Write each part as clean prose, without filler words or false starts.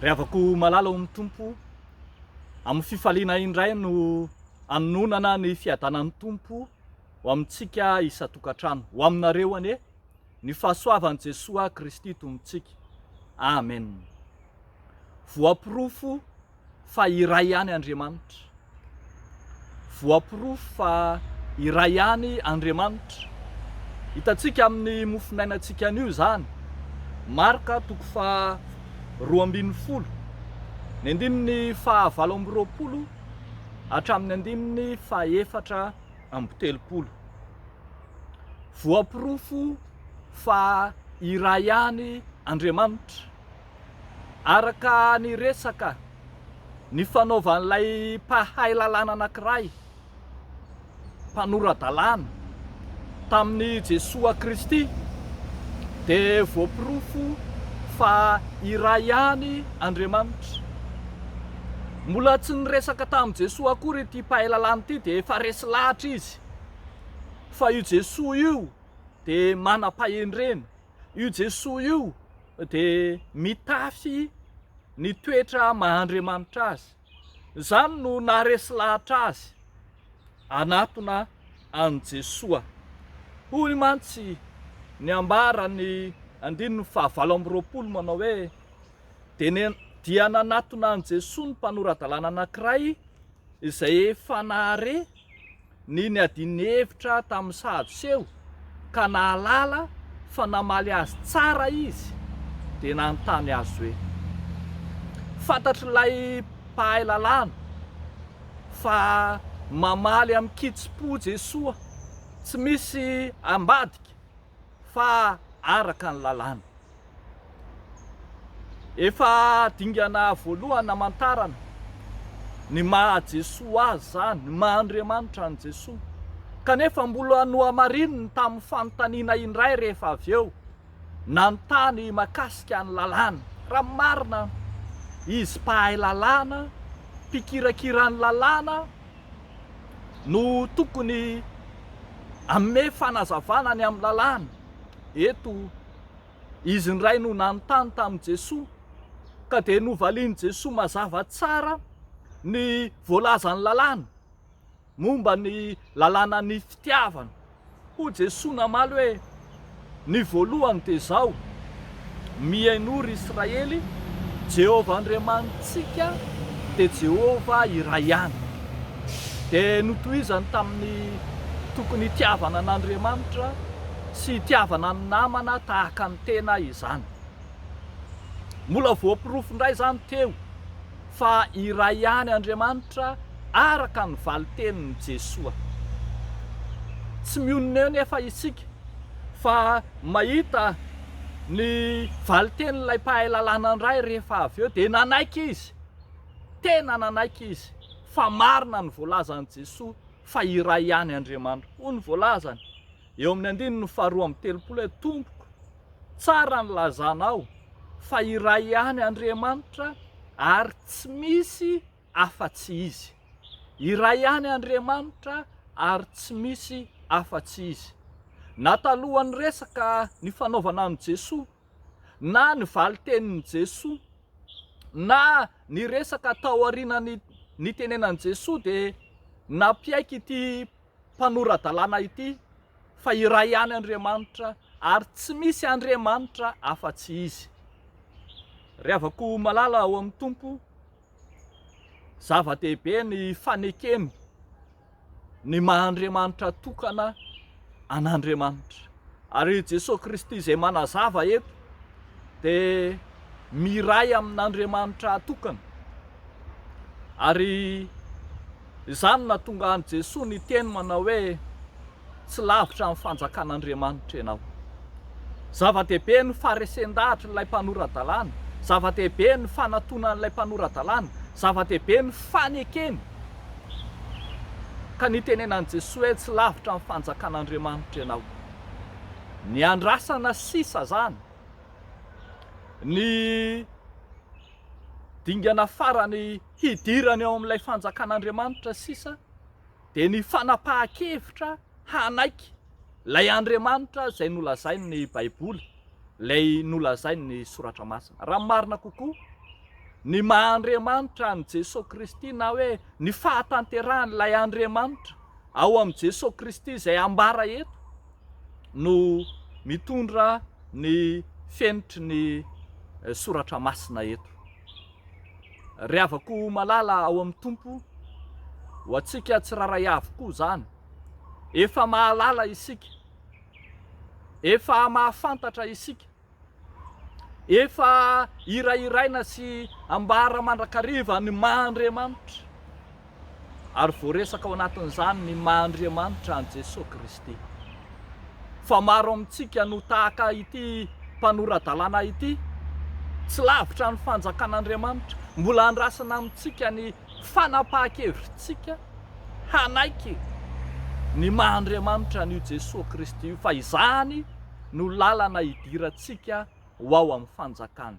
Rehavako malala ao amin'ny tompo, amin'ny fifaliana indray no anonana ny fiadanan'ny tompo ho amintsika isa-tokantrano, ho aminareo anie ny fahasoavan'i Jesosy Kristy tombontsika. Amen. Voaporofo fa iray ihany Andriamanitra. Voaporofo fa iray ihany Andriamanitra. Hitantsika amin'ny mofinainantsika an'io zany. Marka 2:20, ny andininy 9:20 hatramin'ny andininy 4:30. Voaporofo fa iray ihany Andriamanitra. Araka ny resaka ny fanaovan'ilay mpahay lalàna anankiray, mpanora-dalàna tamin'ny Jesosy Kristy, dia voaporofo fa iray ihany Andriamanitra. Mbola tsy niresaka tamin'i Jesosy akory ity mpahay lalàna ity, dia efa resy lahatra izy fa io Jesosy io dia manam-pahendrena, io Jesosy io dia mitafy ny toetra maha-Andriamanitra azy. Izany no naharesy lahatra azy anatona an' Jesosy. Hoy mantsy ny ambarany andininy 9:20 manao hoe dia nanatona an' Jesosy ny mpanorandalàna anankiray izay efa nahare ny adiny hevitra tamin'ny Sadoseo, ka nahalala fa namaly azy tsara izy dia nanontany azy hoe: fantatr'ilay mpahay lalàna fa mamaly amin'ny kitsipo Jesosy, tsy misy ambadika fa araka ny lalàna. Efa dingana voalohany hamantarana ny maha Jesosy azy zany, ny maha Andriamanitra ny Jesosy. Kanefa mbola nohamarininy tamin'ny fanontaniana indray rehefa avy eo nanontany makasika ny lalàna. Raha marina izy mpahay lalàna, mpikirakirany lalàna no tokony amme fanazavana ny amin'ny lalàna. Eto izy indray no nanontany tamin'i Jesosy, ka dia novalian'i Jesosy mazava tsara ny voalazan'ny lalàna momba ny lalàna ny fitiavana. Hoy Jesosy namaly hoe: ny voalohany dia zao, mihain'ora Israely, Jehovah Andriamanitsika dia Jehovah iray ihany. Dia notohizany tamin'ny tokony hitiavana an'Andriamanitra sy hitiavana ny namana tahaka ny tena izany. Mbola voaporofo indray zany teo fa iray ihany Andriamanitra araka ny valitenin'i Jesosy. Tsy mionona eo nefa isika fa mahita ny valitenin'ilay mpahay lalàna indray rehefa avy eo dia nanaiky izy, tena nanaiky izy, fa marina ny voalazan'i Jesosy fa iray ihany Andriamanitra. Hoy ny voalazany eo amin'ny andininy 2:30 hoe: tompoko, tsara ny lazanao fa iray ihany Andriamanitra ary tsy misy afa-tsy izy. Iray ihany Andriamanitra ary tsy misy afa-tsy izy. Na talohan'ny resaka ny fanaovana an' Jesosy, na ny valitenin'i Jesosy, na ny resaka tao aorianany ny tenenan'i Jesosy, dia nampiaiky ity mpanora-dalàna ity fa iray ihany Andriamanitra ary tsy misy Andriamanitra afa-tsy izy. Rehavako malala ao amin'ny tompo, zava-dehibe ny fanekeny ny maha-Andriamanitra tokana an'Andriamanitra. Ary Jesosy Kristy izay manazava eto dia miray amin'Andriamanitra tokana. Ary izany nahatonga an' Jesosy ny teny manao hoe: tsy lavitra amin'ny fanjakan'Andriamanitra ianao. Zava-dehibe ny faharesen-dahatra ilay mpanora-dalàna, zava-dehibe ny fanatonan'ilay mpanora-dalàna, zava-dehibe ny fanekeny. Ka nitenenan'i Jesosy hoe: tsy lavitra amin'ny fanjakan'Andriamanitra ianao. Ny andrasana sisa zany, ny dingana farany hidirany eo amin'ilay fanjakan'Andriamanitra sisa, dia ny fanapahan-kevitra hanaiky lay Andriamanitra izay nolazainy ny Baiboly, lay nolazainy ny Soratra Masina. Raha marina kokoa ny maha-Andriamanitra ny Jesosy Kristy, na hoe ny fahatanterahanyilay Andriamanitra ao amin'ny Jesosy Kristy izay ambara eto no mitondra ny fenitry ny soratra masina eto. Ry havako malala ao amin'ny Tompo, ho antsika tsiraray avokoa zany, efa mahalala isika, efa mahafantatra isika, efa irairaina sy ambara mandrakariva ny maha-Andriamanitra, ary voaresaka ao anatin'izany ny maha-Andriamanitra ny Jesosy Kristy. Fa maro amintsika no tahaka ity mpanorandalàna ity, tsy lavitra ny fanjakan'Andriamanitra, mbola andrasana amintsika ny fanapahan-kevitritsika hanaiky ny maha-Andriamanitra n'io Jesosy Kristy io, fa izany no lalana hidirantsika ho ao amin'ny fanjakana.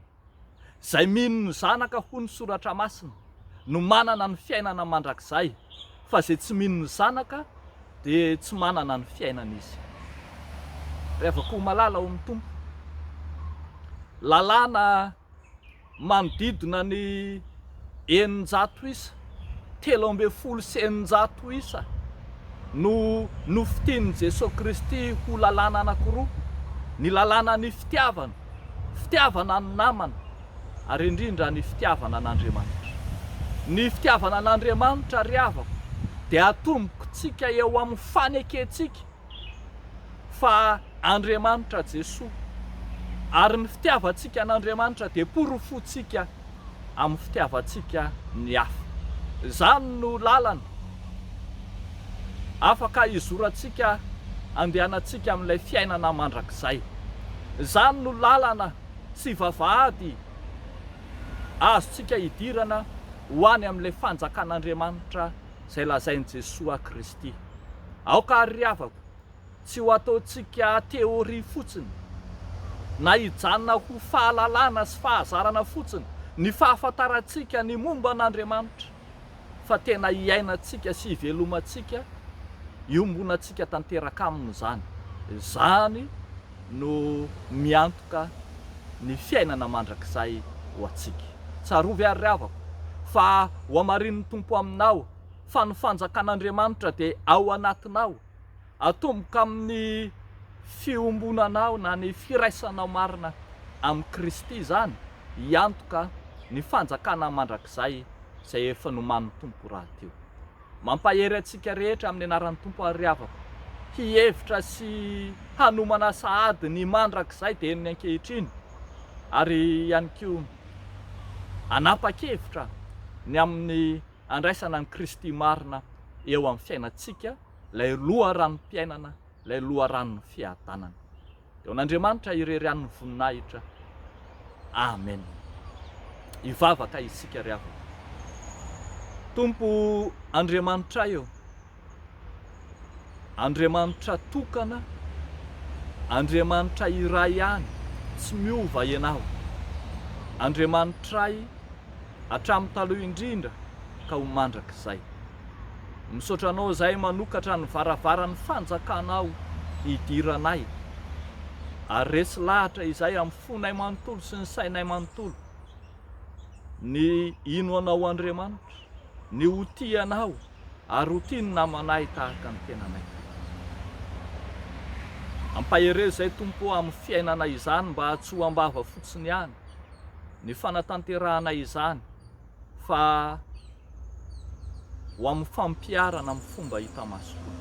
Zay mino ny zanaka ho ny soratra masina no manana ny fiainana mandrakizay, fa zay tsy mino ny zanaka dia tsy manana ny fiainana izy. Rehefa koa malala ao amin'ny Tompo, lalàna manodidina ny 900 isa, 13 sy 900 isa no nofitian'i Jesosy Kristy ho lalàna anankiroa, ny lalàna ny fitiavana ny namana, ary indrindra ny fitiavana an'Andriamanitra. Ny fitiavana an'Andriamanitra ry havako dia atombokontsika eo amin'ny fanekentsika fa Andriamanitra Jesosy, ary ny fitiavantsika an'Andriamanitra dia porofotsika amin'ny fitiavantsika ny hafa. Zany no lalana afaka izorantsika andehanantsika amin'ilay fiainana mandrakizay. Zany no lalana sy vavahady azontsika hidirana ho any amin'ilay fanjakan'Andriamanitra izay lazain'i Jesosy Kristy. Aoka ry havako, tsy ho ataontsika teoria fotsiny, na hijanona ho fahalalana sy fahazarana fotsiny ny fahafantarantsika ny momba an'Andriamanitra, fa tena hiainantsika sy hivelomantsika iombonantsika tanteraka amin'izany. Zany no miantoka ny fiainana mandrakizay ho antsika. Tsarovy ary ry havako fa ho amarin'ny Tompo aminao fa ny fanjakan'Andriamanitra dia ao anatinao, atomboka amin'ny fiombonanao na ny firaisanao marina amin'ny Kristy zany hiantoka ny fanjakana mandrakizay izay efa nomanin'ny Tompo raha teo. Mampahery antsika rehetra amin'ny anaran'ny Tompo ary havako hihevitra sy hanomana sahady ny mandrakizay dia ny ankehitriny, ary ihany koa hanapa-kevitra ny amin'ny andraisana ny Kristy marina eo amin'ny fiainantsika, ilay loharanom-piainana, ilay loharanon'ny fiadanana. Dia n'Andriamanitra ireran'ny voninahitra. Amen. Hivavaka isika ry havako. Tompo Andriamanitra eo, Andriamanitra tokana, Andriamanitra iray ihany, tsy miova ianao. Andriamanitray hatramin'ny taloha indrindra ka ho mandrakizay. Misaotra anao izay manokatra ny varavaran'ny fanjakanao hidiranay, ary resy lahatra izay amin'ny fonay manontolo sy ny sainay manontolo, ny ino anao Andriamanitra, ny ho tianao ary ho tiany namanay tahaka ny tenanay. Ampahere izay Tompo amin'ny fiainana izany mba tsy ho ambava fotsiny ihany ny fanatanterahana izany, fa ho amin'ny fampiarana amin'ny fomba hita masoa.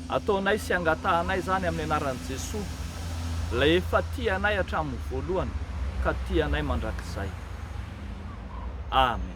Ataonay sy angatahanay zany amin'ny anaran'i Jesosy, ilay efa tianay hatramin'ny voalohany ka tianay mandrakizay. Amen.